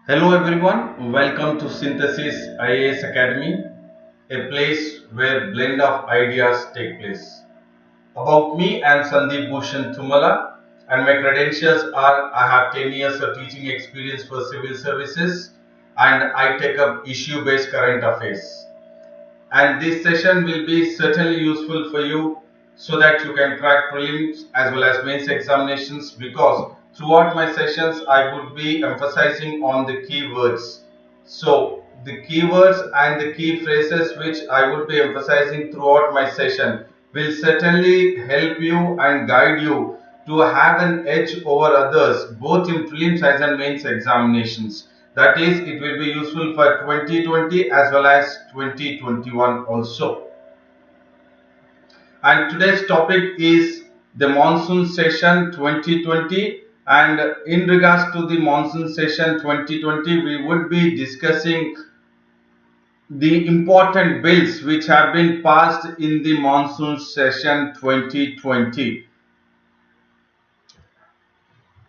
Hello everyone, welcome to Synthesis IAS Academy, a place where blend of ideas take place. About me, I am Sandeep Bhushan and my credentials are I have 10 years of teaching experience for civil services and I take up issue-based current affairs. And this session will be certainly useful for you so that you can crack prelims as well as mains examinations, because throughout my sessions I would be emphasizing on the keywords. So the keywords and the key phrases which I would be emphasizing throughout my session will certainly help you and guide you to have an edge over others both in prelims as and mains examinations. That is, it will be useful for 2020 as well as 2021 also. And today's topic is the Monsoon Session 2020. And in regards to the Monsoon Session 2020, we would be discussing the important bills which have been passed in the Monsoon Session 2020.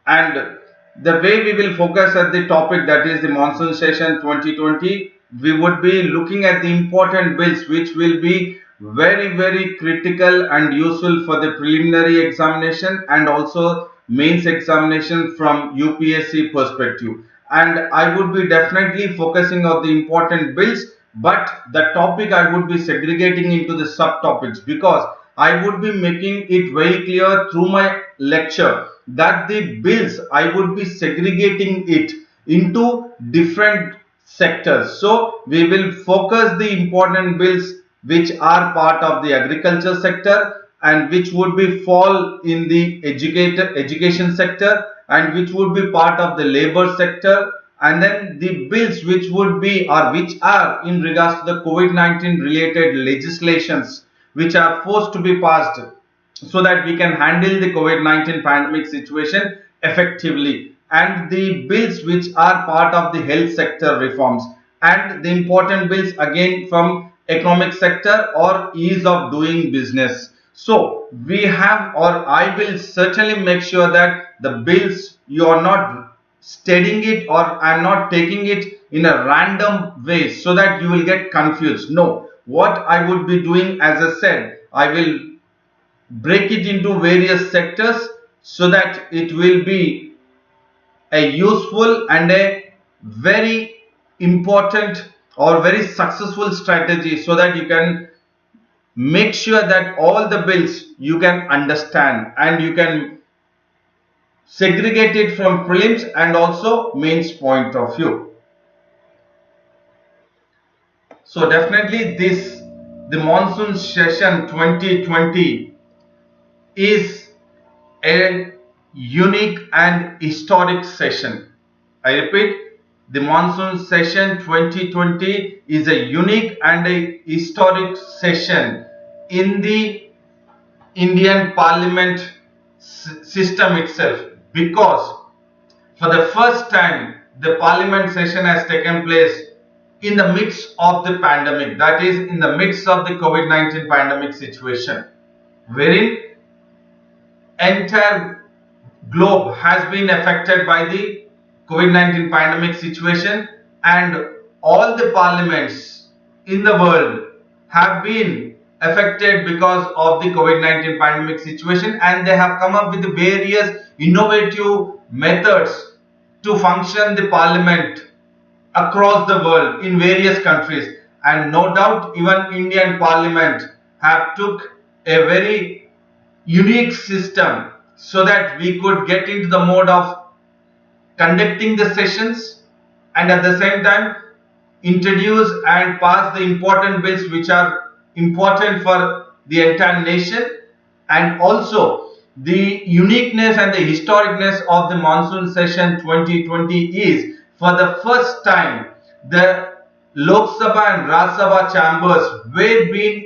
And the way we will focus at the topic, that is the Monsoon Session 2020, we would be looking at the important bills which will be very critical and useful for the preliminary examination and also mains examination from UPSC perspective. And I would be definitely focusing on the important bills, but the topic I would be segregating into the subtopics, because I would be making it very clear through my lecture that the bills I would be segregating it into different sectors. So we will focus the important bills which are part of the agriculture sector and which would be fall in the education sector and which would be part of the labor sector, and then the bills which would be or which are in regards to the COVID-19 related legislations which are forced to be passed so that we can handle the COVID-19 pandemic situation effectively, and the bills which are part of the health sector reforms, and the important bills again from economic sector or ease of doing business. So we have, or I will certainly make sure that the bills you are not studying it or I'm not taking it in a random way so that you will get confused. No, what I would be doing, as I said, I will break it into various sectors so that it will be a useful and a very important or very successful strategy so that you can make sure that all the bills you can understand and you can segregate it from prelims and also mains point of view. So definitely the Monsoon Session 2020 is a unique and historic session. I repeat, the Monsoon Session 2020 is a unique and a historic session in the Indian Parliament system itself, because for the first time the Parliament session has taken place in the midst of the pandemic, that is in the midst of the COVID-19 pandemic situation, wherein entire globe has been affected by the COVID-19 pandemic situation, and all the parliaments in the world have been affected because of the COVID-19 pandemic situation, and they have come up with various innovative methods to function the parliament across the world in various countries. And no doubt even Indian parliament have took a very unique system so that we could get into the mode of conducting the sessions and at the same time introduce and pass the important bills which are important for the entire nation. And also the uniqueness and the historicness of the Monsoon Session 2020 is, for the first time, the Lok Sabha and Rajya Sabha chambers were being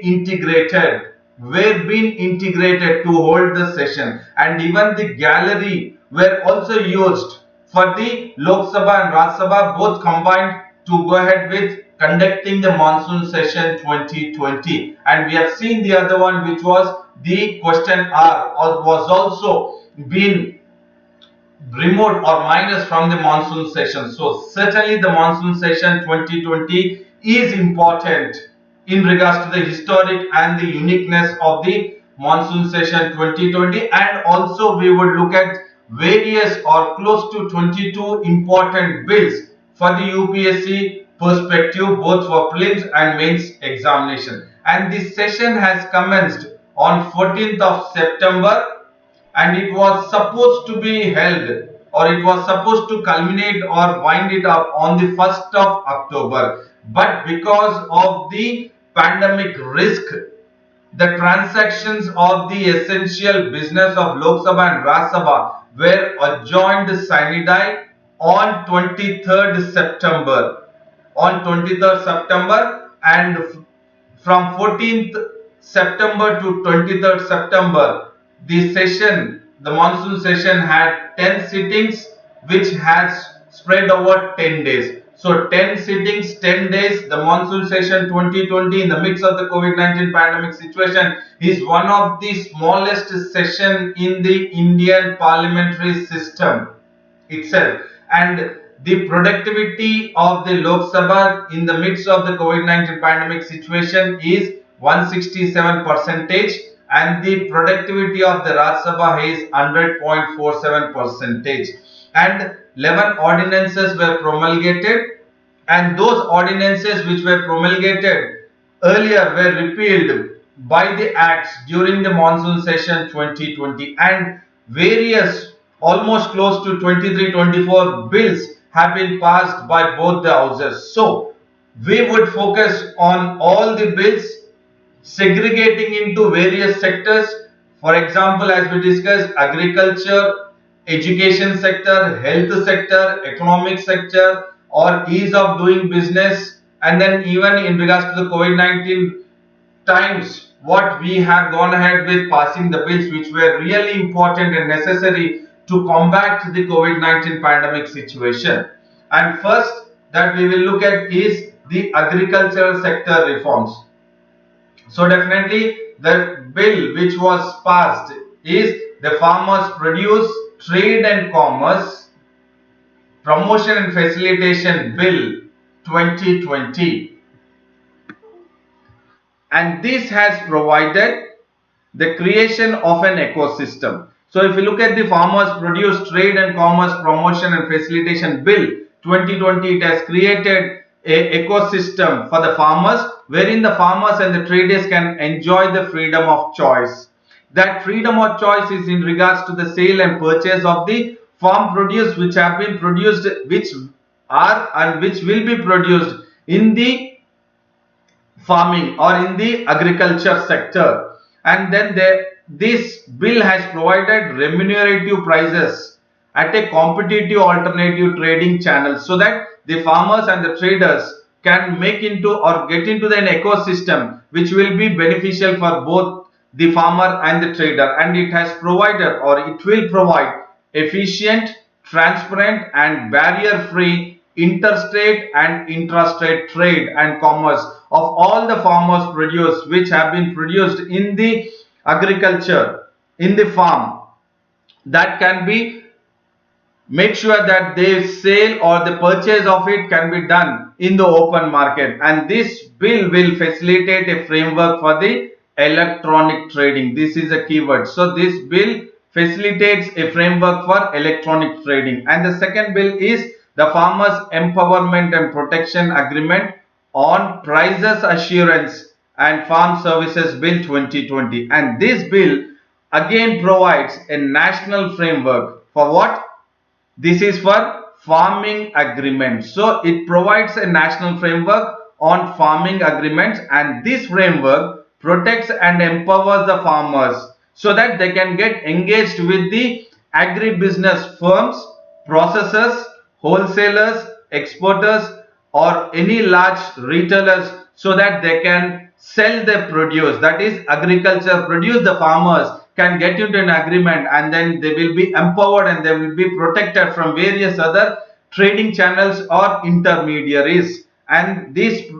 integrated to hold the session, and even the gallery were also used for the Lok Sabha and Rajya Sabha both combined to go ahead with conducting the Monsoon Session 2020. And we have seen the other one, which was the question hour, or was also been removed or minus from the monsoon session. So certainly the monsoon session 2020 is important in regards to the historic and the uniqueness of the monsoon session 2020, and also we would look at various or close to 22 important bills for the UPSC perspective, both for prelims and mains examination. And this session has commenced on 14th of September, and it was supposed to be held, or it was supposed to culminate or wind it up on the 1st of October. But because of the pandemic risk, the transactions of the essential business of Lok Sabha and Rajya Sabha were adjourned sine die on 23rd September. On 23rd September, and from 14th September to 23rd September, the monsoon session had 10 sittings, which has spread over 10 days. So 10 sittings, 10 days. The monsoon session 2020 in the midst of the COVID-19 pandemic situation is one of the smallest session in the Indian parliamentary system itself. And the productivity of the Lok Sabha in the midst of the COVID-19 pandemic situation is 167 percentage, and the productivity of the Rajya Sabha is 100.47 percentage. And 11 ordinances were promulgated, and those ordinances which were promulgated earlier were repealed by the acts during the monsoon session 2020, and various almost close to 23-24 bills have been passed by both the houses. So we would focus on all the bills, segregating into various sectors. For example, as we discussed, agriculture, education sector, health sector, economic sector, or ease of doing business, and then even in regards to the COVID-19 times, what we have gone ahead with passing the bills which were really important and necessary to combat the COVID-19 pandemic situation. And first that we will look at is the agricultural sector reforms. So definitely the bill which was passed is the Farmers Produce Trade and Commerce Promotion and Facilitation Bill 2020. And this has provided the creation of an ecosystem. So if you look at the Farmers Produce Trade and Commerce Promotion and Facilitation Bill 2020, it has created a ecosystem for the farmers, wherein the farmers and the traders can enjoy the freedom of choice. That freedom of choice is in regards to the sale and purchase of the farm produce which have been produced, which are and which will be produced in the farming or in the agriculture sector. And then this bill has provided remunerative prices at a competitive alternative trading channel, so that the farmers and the traders can make into or get into an ecosystem which will be beneficial for both the farmer and the trader. And it has provided, or it will provide, efficient, transparent and barrier free interstate and intrastate trade and commerce of all the farmers produce which have been produced in the agriculture, in the farm, that can be make sure that the sale or the purchase of it can be done in the open market. And this bill will facilitate a framework for the electronic trading. This is a keyword. So this bill facilitates a framework for electronic trading. And the second bill is the Farmers Empowerment and Protection Agreement on Prices Assurance and Farm Services Bill 2020. And this bill again provides a national framework for what? This is for farming agreements. So it provides a national framework on farming agreements, and this framework protects and empowers the farmers so that they can get engaged with the agribusiness firms, processors, wholesalers, exporters, or any large retailers, so that they can sell their produce, that is agriculture produce. The farmers can get into an agreement, and then they will be empowered and they will be protected from various other trading channels or intermediaries. And this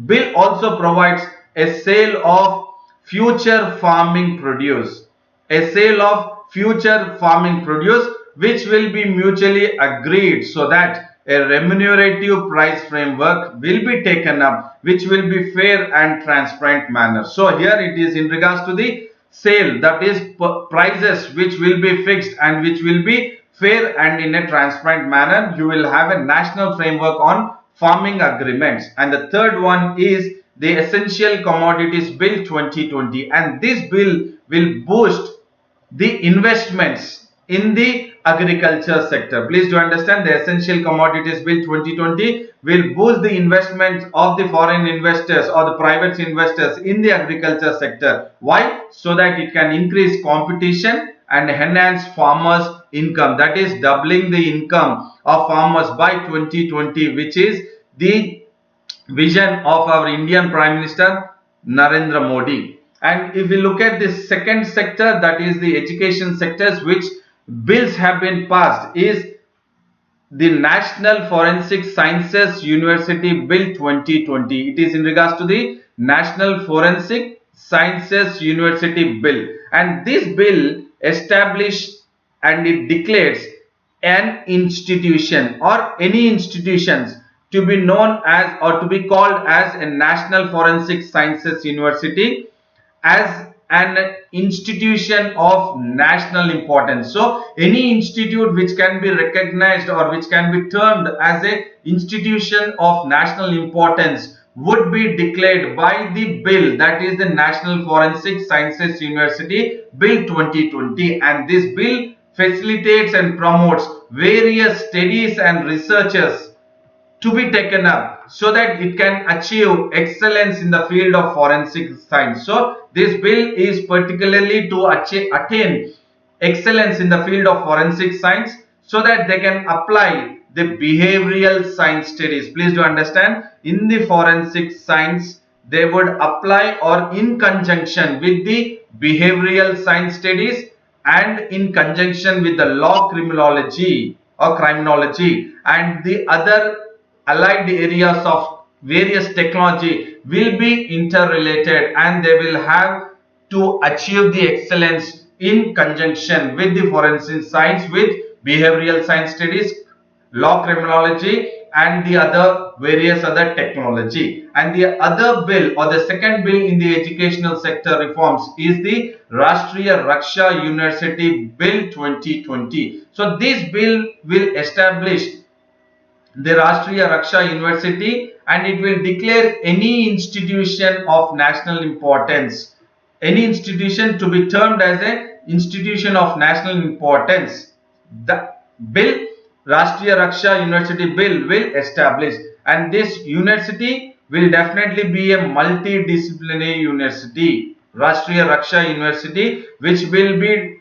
bill also provides a sale of future farming produce, a sale of future farming produce, which will be mutually agreed, so that a remunerative price framework will be taken up, which will be fair and transparent manner. So here it is in regards to the sale, that is prices which will be fixed and which will be fair and in a transparent manner. You will have a national framework on farming agreements. And the third one is the Essential Commodities Bill 2020, and this bill will boost the investments in the agriculture sector. Please do understand, the Essential Commodities Bill 2020 will boost the investments of the foreign investors or the private investors in the agriculture sector. Why? So that it can increase competition and enhance farmers' income. That is doubling the income of farmers by 2020, which is the vision of our Indian Prime Minister Narendra Modi. And if we look at the second sector, that is the education sectors, which bills have been passed, is the National Forensic Sciences University Bill 2020. It is in regards to the National Forensic Sciences University Bill, and this bill established and it declares an institution or any institutions to be known as or to be called as a National Forensic Sciences University as an institution of national importance. So any institute which can be recognized or which can be termed as a institution of national importance would be declared by the bill, that is the National Forensic Sciences University Bill 2020. And this bill facilitates and promotes various studies and researches to be taken up so that it can achieve excellence in the field of forensic science. So this bill is particularly to attain excellence in the field of forensic science so that they can apply the behavioral science studies. Please do understand, in the forensic science they would apply or in conjunction with the behavioral science studies and in conjunction with the law criminology or criminology and the other allied areas of various technology will be interrelated, and they will have to achieve the excellence in conjunction with the forensic science, with behavioral science studies, law criminology and the other various other technology. And the other bill or the second bill in the educational sector reforms is the Rashtriya Raksha University Bill 2020. So this bill will establish the Rashtriya Raksha University, and it will declare any institution of national importance, any institution to be termed as an institution of national importance. The bill, Rashtriya Raksha University Bill, will establish, and this university will definitely be a multidisciplinary university, Rashtriya Raksha University, which will be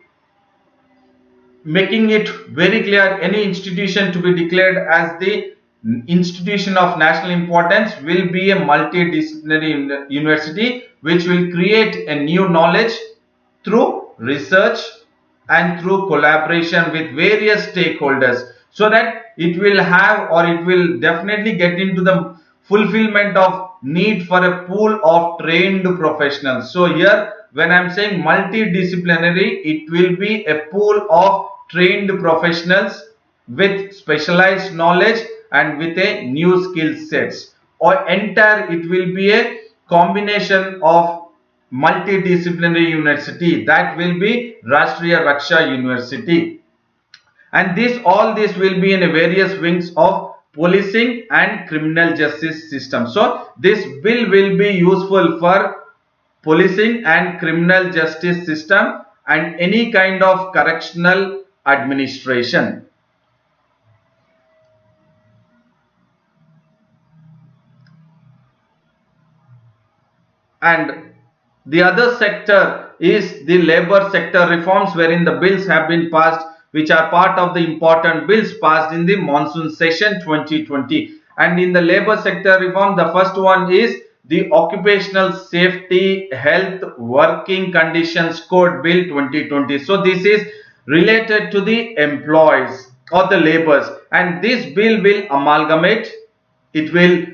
making it very clear any institution to be declared as the institution of national importance will be a multidisciplinary university which will create a new knowledge through research and through collaboration with various stakeholders, so that it will have or it will definitely get into the fulfillment of need for a pool of trained professionals. So here when I am saying multidisciplinary, it will be a pool of trained professionals with specialized knowledge and with a new skill sets, or entire it will be a combination of multidisciplinary university, that will be Rashtriya Raksha University. And all this will be in a various wings of policing and criminal justice system. So this bill will be useful for policing and criminal justice system and any kind of correctional administration. And the other sector is the labor sector reforms, wherein the bills have been passed which are part of the important bills passed in the Monsoon Session 2020. And in the labor sector reform, the first one is the Occupational Safety Health Working Conditions Code Bill 2020. So this is related to the employees or the laborers, and this bill will amalgamate, it will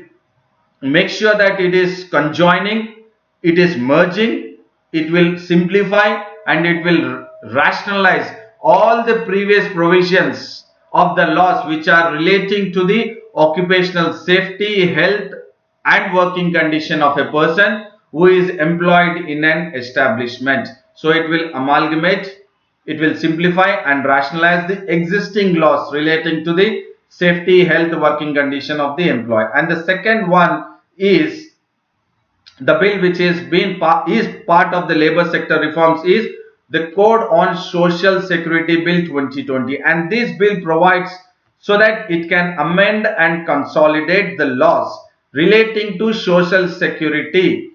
make sure that it is conjoining, it is merging, it will simplify and it will rationalize all the previous provisions of the laws which are relating to the occupational safety, health and working condition of a person who is employed in an establishment. So it will amalgamate, it will simplify and rationalize the existing laws relating to the safety, health, working condition of the employee. And the second one is the bill which is part of the labor sector reforms is the Code on Social Security Bill 2020, and this bill provides so that it can amend and consolidate the laws relating to social security,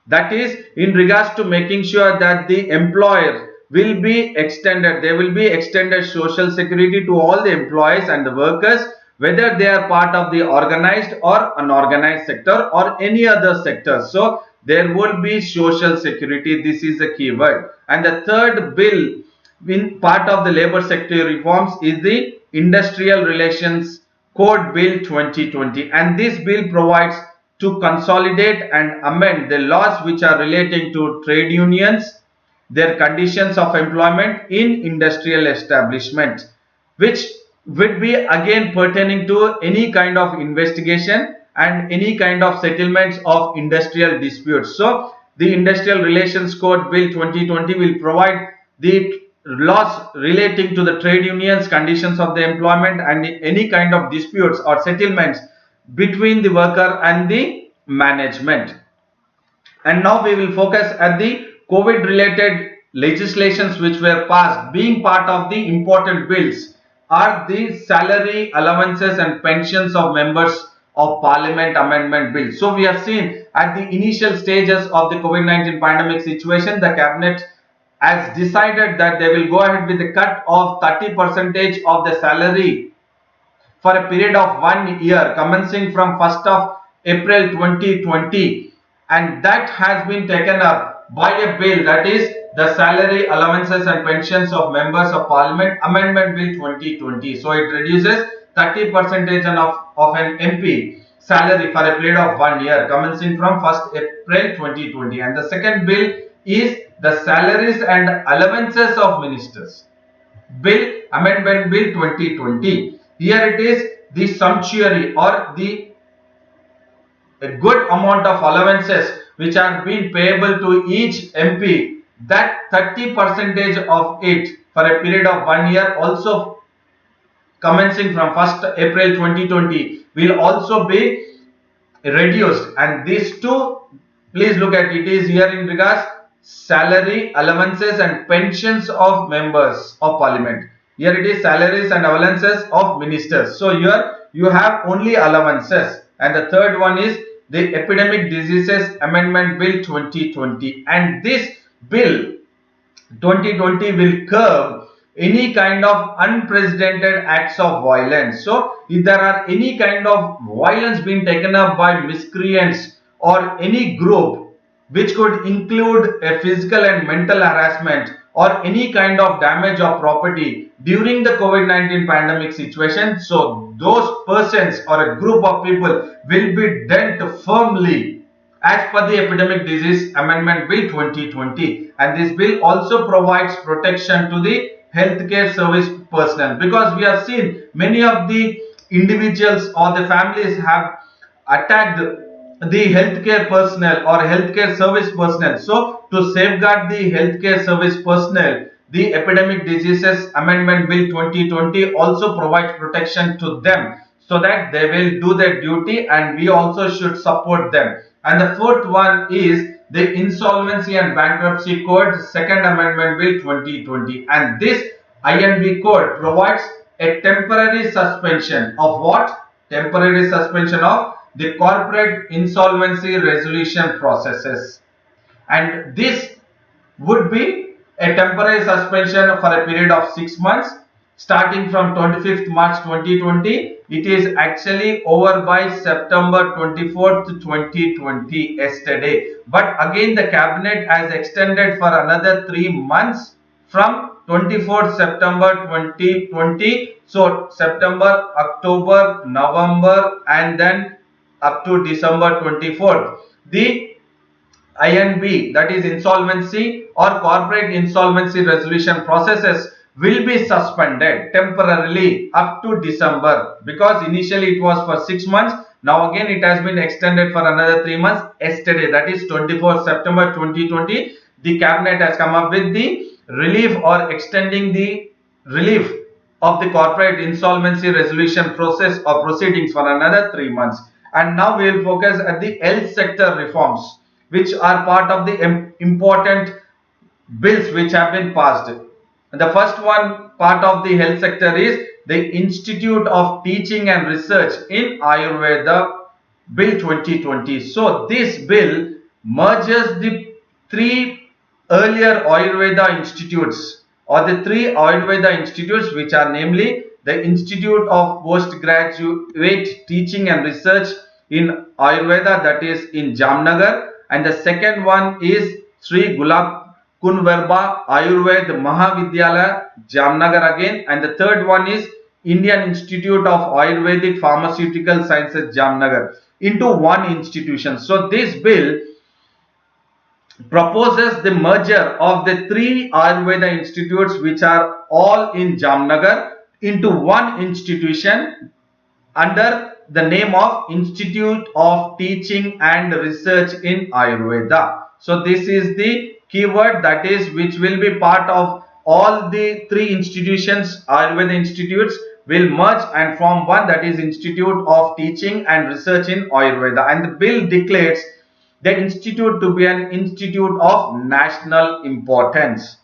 that is in regards to making sure that the employer will be extended, there will be extended social security to all the employees and the workers, whether they are part of the organized or unorganized sector or any other sector. So there would be social security. This is a key word. And the third bill in part of the labor sector reforms is the Industrial Relations Code Bill 2020, and this bill provides to consolidate and amend the laws which are relating to trade unions, their conditions of employment in industrial establishment, which would be again pertaining to any kind of investigation and any kind of settlements of industrial disputes. So the Industrial Relations Code Bill 2020 will provide the laws relating to the trade unions, conditions of the employment and any kind of disputes or settlements between the worker and the management. And now we will focus at the COVID related legislations which were passed. Being part of the important bills are the Salary, Allowances and Pensions of Members of Parliament Amendment Bill. So we have seen at the initial stages of the COVID-19 pandemic situation, the cabinet has decided that they will go ahead with the cut of 30% of the salary for a period of 1 year commencing from 1st of April 2020, and that has been taken up by a bill, that is the Salary, Allowances and Pensions of Members of Parliament Amendment Bill 2020. So it reduces 30% of an MP salary for a period of 1 year commencing from 1st April 2020. And the second bill is the Salaries and Allowances of Ministers Bill Amendment Bill 2020. Here it is the sumptuary or the a good amount of allowances which are being payable to each MP, that 30% of it for a period of 1 year also commencing from 1st April 2020 will also be reduced. And these two, please look at it, is here in regards salary, allowances and pensions of members of parliament. Here it is salaries and allowances of ministers. So here you have only allowances. And the third one is the Epidemic Diseases Amendment Bill 2020. And this bill 2020 will curb any kind of unprecedented acts of violence. So if there are any kind of violence being taken up by miscreants or any group which could include a physical and mental harassment or any kind of damage of property during the COVID-19 pandemic situation, so those persons or a group of people will be dealt firmly as per the Epidemic Disease Amendment Bill 2020. And this bill also provides protection to the healthcare service personnel, because we have seen many of the individuals or the families have attacked the healthcare personnel or healthcare service personnel. So to safeguard the healthcare service personnel, the Epidemic Diseases Amendment Bill 2020 also provides protection to them so that they will do their duty, and we also should support them. And the fourth one is the Insolvency and Bankruptcy Code Second Amendment Bill 2020. And this INB code provides a temporary suspension of what? Temporary suspension of the corporate insolvency resolution processes. And this would be a temporary suspension for a period of 6 months starting from 25th March 2020. It is actually over by September 24th, 2020 yesterday. But again the cabinet has extended for another 3 months from 24th September 2020. So September, October, November and then up to December 24th. The INB, that is Insolvency or Corporate Insolvency Resolution Processes, will be suspended temporarily up to December, because initially it was for 6 months. Now again it has been extended for another 3 months. Yesterday, that is 24th September 2020, the cabinet has come up with the relief or extending the relief of the corporate insolvency resolution process or proceedings for another 3 months. And now we will focus at the health sector reforms, which are part of the important bills which have been passed. The first one part of the health sector is the Institute of Teaching and Research in Ayurveda Bill 2020. So this bill merges the three earlier Ayurveda institutes, or the three Ayurveda institutes, which are namely the Institute of Postgraduate Teaching and Research in Ayurveda, that is in Jamnagar, and the second one is Sri Gulab Kunverba Ayurved Mahavidyalaya, Jamnagar again, and the third one is Indian Institute of Ayurvedic Pharmaceutical Sciences, Jamnagar, into one institution. So this bill proposes the merger of the three Ayurveda institutes, which are all in Jamnagar, into one institution under the name of Institute of Teaching and Research in Ayurveda. So this is the keyword, that is, which will be part of all the three institutions. Ayurveda institutes will merge and form one, that is Institute of Teaching and Research in Ayurveda. And the bill declares the institute to be an institute of national importance.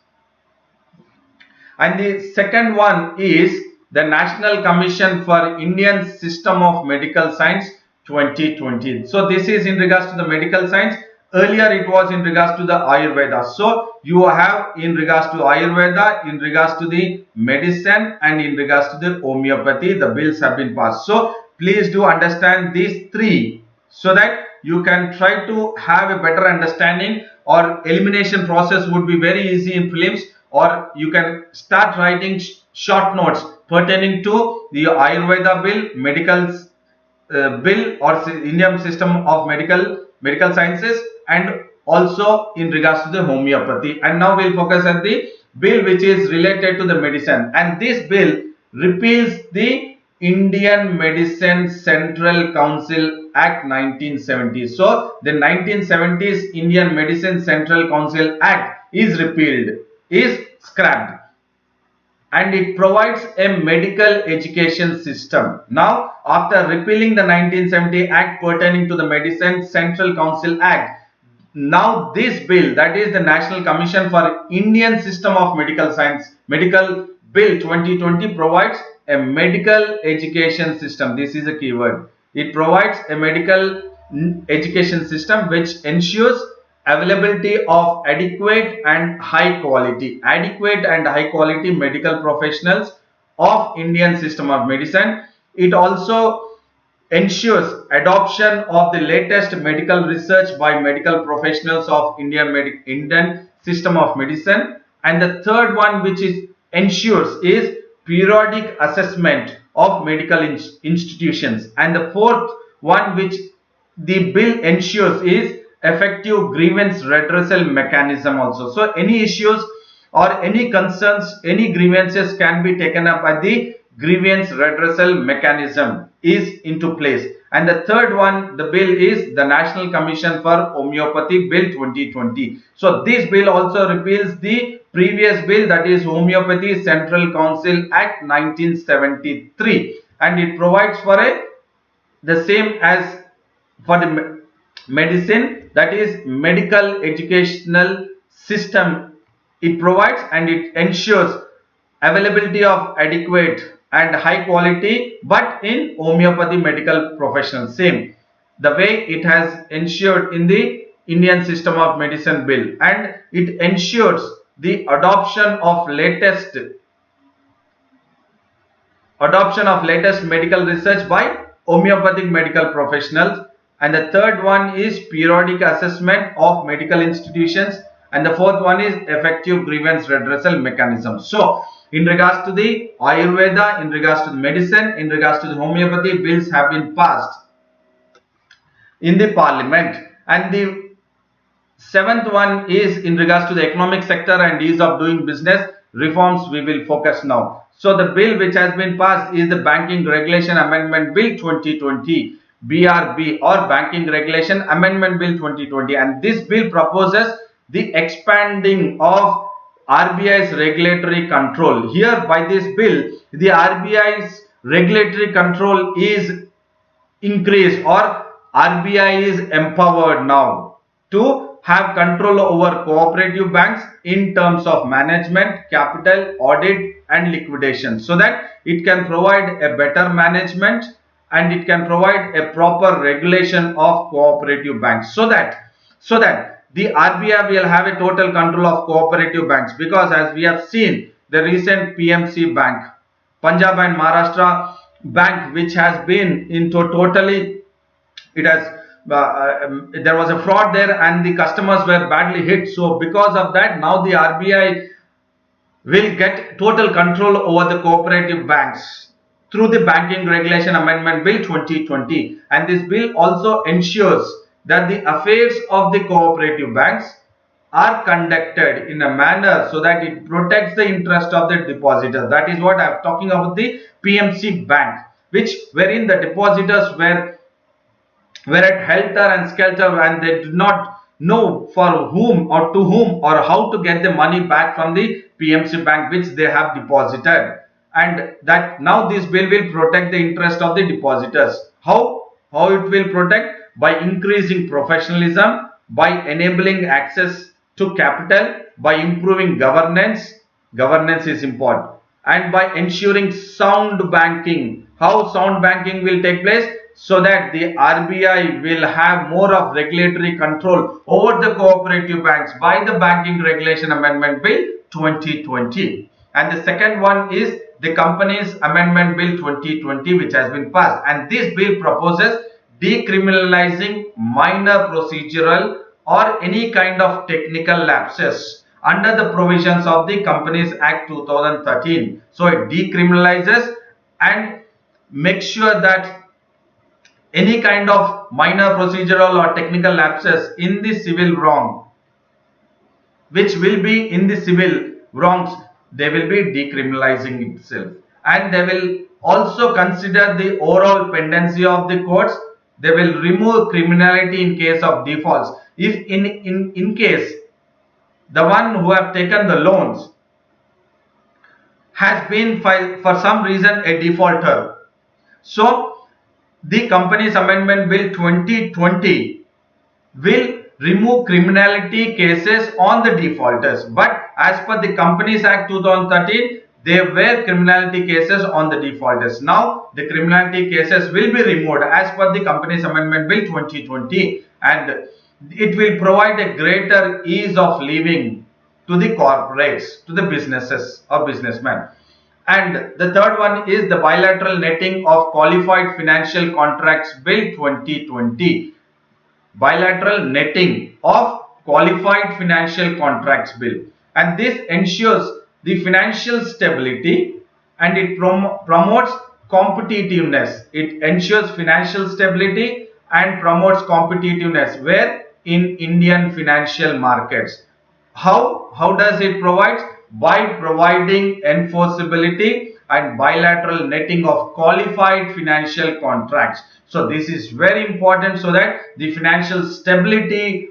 And the second one is the National Commission for Indian System of Medical Science 2020. So this is in regards to the medical science. Earlier it was in regards to the Ayurveda. So you have in regards to Ayurveda, in regards to the medicine, and in regards to the homeopathy, the bills have been passed. So please do understand these three, so that you can try to have a better understanding, or elimination process would be very easy in prelims, or you can start writing short notes pertaining to the Ayurveda bill, medical bill, or Indian system of medical sciences, and also in regards to the homeopathy. And now we'll focus on the bill which is related to the medicine, and this bill repeals the Indian Medicine Central Council Act 1970. So the 1970s Indian Medicine Central Council Act is repealed, is scrapped, and it provides a medical education system. Now, after repealing the 1970 Act pertaining to the Medicine Central Council Act, now this bill, that is the National Commission for Indian System of Medical Science, Medical Bill 2020, provides a medical education system. This is a keyword. It provides a medical education system which ensures availability of adequate and high quality medical professionals of Indian system of medicine. It also ensures adoption of the latest medical research by medical professionals of Indian system of medicine. And the third one which is ensures is periodic assessment of medical institutions. And the fourth one which the bill ensures is effective grievance redressal mechanism also. So any issues or any concerns, any grievances can be taken up at the grievance redressal mechanism is into place. And the third one, the bill is the National Commission for Homeopathy Bill 2020. So this bill also repeals the previous bill, that is Homeopathy Central Council Act 1973, and it provides for the same as for the medicine, that is medical educational system. It provides and it ensures availability of adequate and high quality, but in homeopathy medical professionals, same the way it has ensured in the Indian system of medicine bill. And it ensures the adoption of latest medical research by homeopathic medical professionals. And the third one is periodic assessment of medical institutions, and the fourth one is effective grievance redressal mechanism. So in regards to the Ayurveda, in regards to the medicine, in regards to the homeopathy, bills have been passed in the parliament. And the seventh one is in regards to the economic sector and ease of doing business. reforms we will focus now. So the bill which has been passed is the Banking Regulation Amendment Bill 2020, BRB, or Banking Regulation Amendment Bill 2020, and this bill proposes the expanding of RBI's regulatory control. Here by this bill, the RBI's regulatory control is increased, or RBI is empowered now to have control over cooperative banks in terms of management, capital, audit and liquidation, so that it can provide a better management and it can provide a proper regulation of cooperative banks, so that the RBI will have a total control of cooperative banks, because as we have seen the recent PMC bank, Punjab and Maharashtra bank, which has been into totally, it has there was a fraud there and the customers were badly hit. So because of that, now the RBI will get total control over the cooperative banks through the Banking Regulation Amendment Bill 2020, and this bill also ensures that the affairs of the cooperative banks are conducted in a manner so that it protects the interest of the depositors. That is what I am talking about, the PMC bank, which wherein the depositors were at helter and skelter and they did not know for whom or to whom or how to get the money back from the PMC bank which they have deposited, and that now this bill will protect the interest of the depositors. How it will protect? By increasing professionalism, by enabling access to capital, by improving governance is important, and by ensuring sound banking. How sound banking will take place? So that the RBI will have more of regulatory control over the cooperative banks by the Banking Regulation Amendment Bill 2020. And the second one is the Companies Amendment Bill 2020, which has been passed, and this bill proposes decriminalizing minor procedural or any kind of technical lapses under the provisions of the Companies Act 2013. So it decriminalizes and makes sure that any kind of minor procedural or technical lapses in the civil wrong, which will be in the civil wrongs, they will be decriminalizing itself, and they will also consider the overall pendency of the courts. They will remove criminality in case of defaults. If in case the one who have taken the loans has been for some reason a defaulter, so the Companies Amendment Bill 2020 will remove criminality cases on the defaulters, but as per the Companies Act 2013, there were criminality cases on the defaulters. Now the criminality cases will be removed as per the Companies Amendment Bill 2020, and it will provide a greater ease of living to the corporates, to the businesses or businessmen. And the third one is the Bilateral Netting of Qualified Financial Contracts Bill 2020. Bilateral Netting of Qualified Financial Contracts Bill. And this ensures the financial stability and it promotes competitiveness. It ensures financial stability and promotes competitiveness where in Indian financial markets. How does it provide? By providing enforceability and bilateral netting of qualified financial contracts. So this is very important so that the financial stability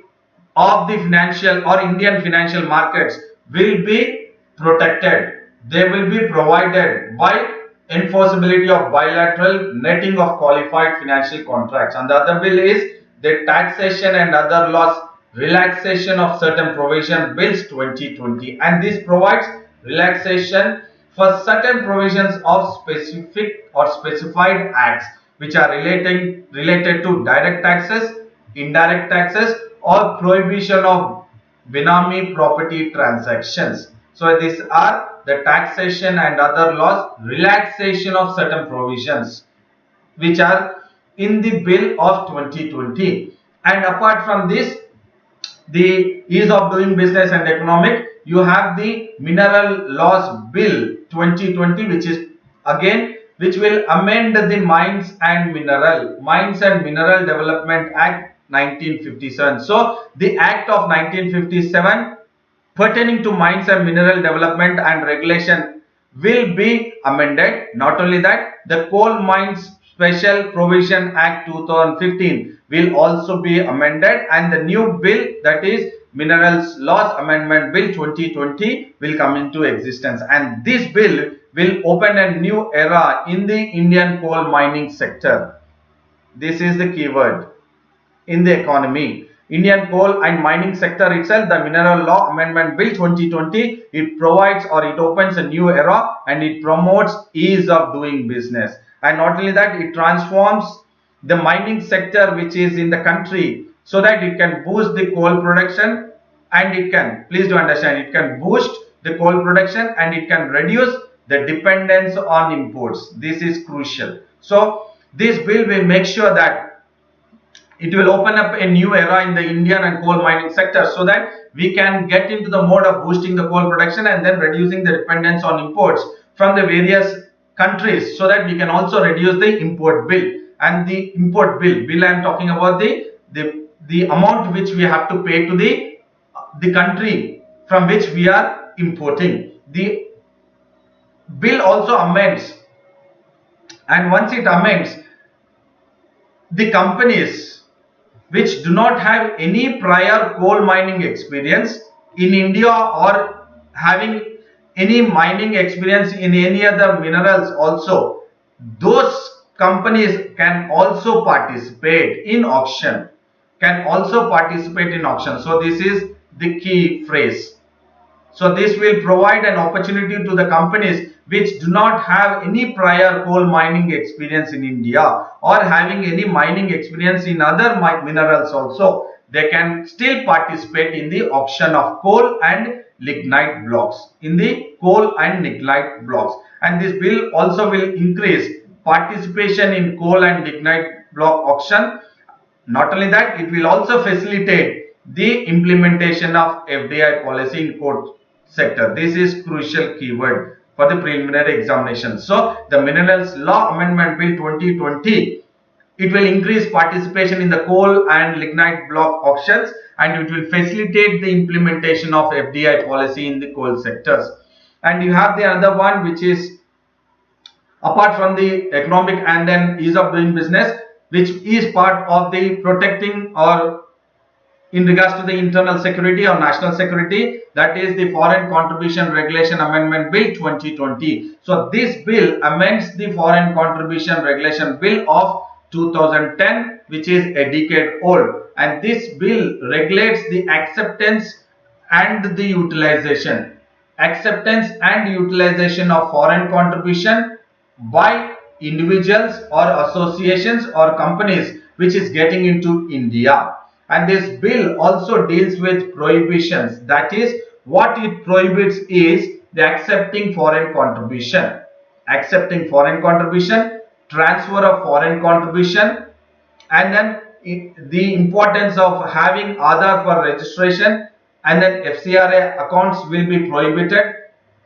of the financial or Indian financial markets will be protected. They will be provided by enforceability of bilateral netting of qualified financial contracts. And the other bill is the Taxation and Other Laws Relaxation of Certain Provision Bills 2020, and this provides relaxation for certain provisions of specific or specified acts which are related to direct taxes, indirect taxes, or prohibition of benami property transactions. So these are the Taxation and Other Laws Relaxation of Certain Provisions which are in the bill of 2020. And apart from this, the Ease of Doing Business and Economic, you have the Mineral Laws Bill 2020, which will amend the Mines and Mineral Development Act 1957. So the Act of 1957 pertaining to mines and mineral development and regulation will be amended. Not only that, the Coal Mines Special Provision Act 2015 will also be amended, and the new bill, that is Minerals Laws Amendment Bill 2020, will come into existence, and this bill will open a new era in the Indian coal mining sector. This is the keyword in the economy. Indian coal and mining sector itself, the Mineral Law Amendment Bill 2020, it provides or it opens a new era and it promotes ease of doing business. And not only that, it transforms the mining sector which is in the country so that it can boost the coal production, and it can, please do understand, it can boost the coal production and it can reduce the dependence on imports. This is crucial. So this bill will make sure that it will open up a new era in the Indian and coal mining sector so that we can get into the mode of boosting the coal production and then reducing the dependence on imports from the various countries, so that we can also reduce the import bill. And the import bill I am talking about the amount which we have to pay to the country from which we are importing. The bill also amends, and once it amends, the companies which do not have any prior coal mining experience in India or having any mining experience in any other minerals also, those companies can also participate in auction. So this is the key phrase. So this will provide an opportunity to the companies which do not have any prior coal mining experience in India or having any mining experience in other minerals also. They can still participate in the auction of coal and lignite blocks. And this bill also will increase participation in coal and lignite block auction. Not only that, it will also facilitate the implementation of FDI policy in coal sector. This is crucial keyword for the preliminary examination. So the Minerals Law Amendment Bill 2020, it will increase participation in the coal and lignite block auctions, and it will facilitate the implementation of FDI policy in the coal sectors. And you have the other one, which is apart from the economic and then ease of doing business, which is part of the protecting or in regards to the internal security or national security, that is the Foreign Contribution Regulation Amendment Bill 2020. So this bill amends the Foreign Contribution Regulation Bill of 2010, which is a decade old, and this bill regulates the acceptance and the utilization of foreign contribution by individuals or associations or companies which is getting into India. And this bill also deals with prohibitions. That is, what it prohibits is the accepting foreign contribution, transfer of foreign contribution, and then the importance of having Aadhaar for registration, and then FCRA accounts will be prohibited.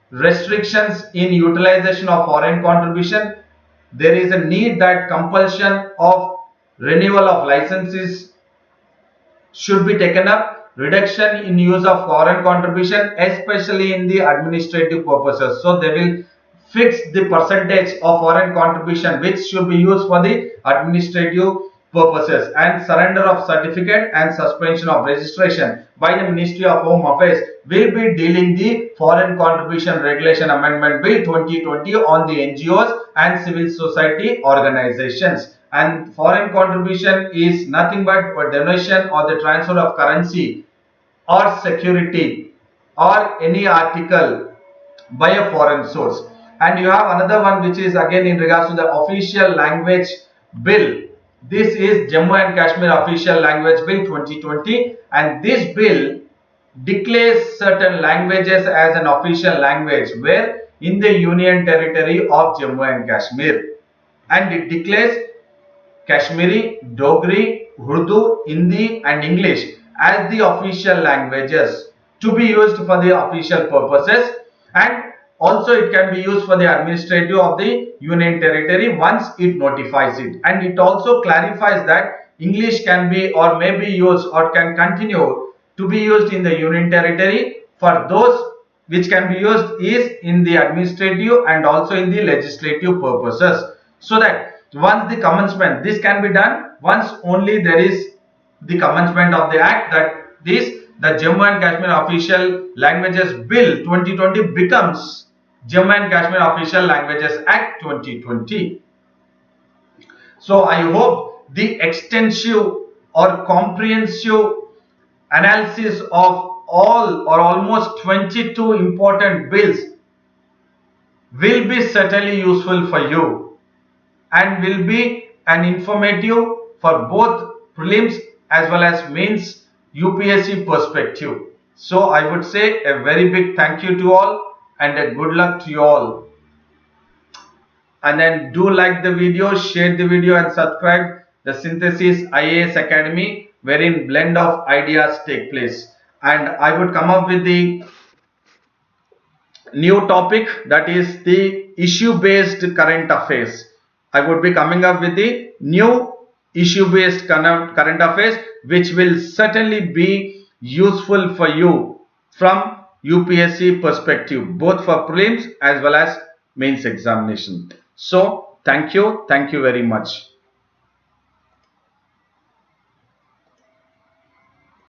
Restrictions in utilization of foreign contribution. There is a need that compulsion of renewal of licenses should be taken up. Reduction in use of foreign contribution, especially in the administrative purposes. So they will fix the percentage of foreign contribution which should be used for the administrative purposes, and surrender of certificate and suspension of registration by the Ministry of Home Affairs will be dealing the Foreign Contribution Regulation Amendment Bill 2020 on the NGOs and civil society organizations. And foreign contribution is nothing but a donation or the transfer of currency or security or any article by a foreign source. And you have another one which is again in regards to the official language bill. This is Jammu and Kashmir Official Language Bill 2020, and this bill declares certain languages as an official language where in the Union Territory of Jammu and Kashmir, and it declares Kashmiri, Dogri, Urdu, Hindi and English as the official languages to be used for the official purposes, and also it can be used for the administrative of the Union Territory once it notifies it. And it also clarifies that English can be or may be used or can continue to be used in the Union Territory for those which can be used is in the administrative and also in the legislative purposes. So that once the commencement, this can be done once only there is the commencement of the act, that this the Jammu and Kashmir Official Languages Bill 2020 becomes Jammu and Kashmir Official Languages Act 2020. So I hope the extensive or comprehensive analysis of all or almost 22 important bills will be certainly useful for you and will be an informative for both prelims as well as mains UPSC perspective. So I would say a very big thank you to all and a good luck to you all. And then do like the video, share the video and subscribe the Synthesis IAS Academy, wherein blend of ideas take place. And I would come up with the new topic, that is the issue based current affairs. I would be coming up with the new issue based current affairs, which will certainly be useful for you from UPSC perspective, both for prelims as well as mains examination. So thank you very much.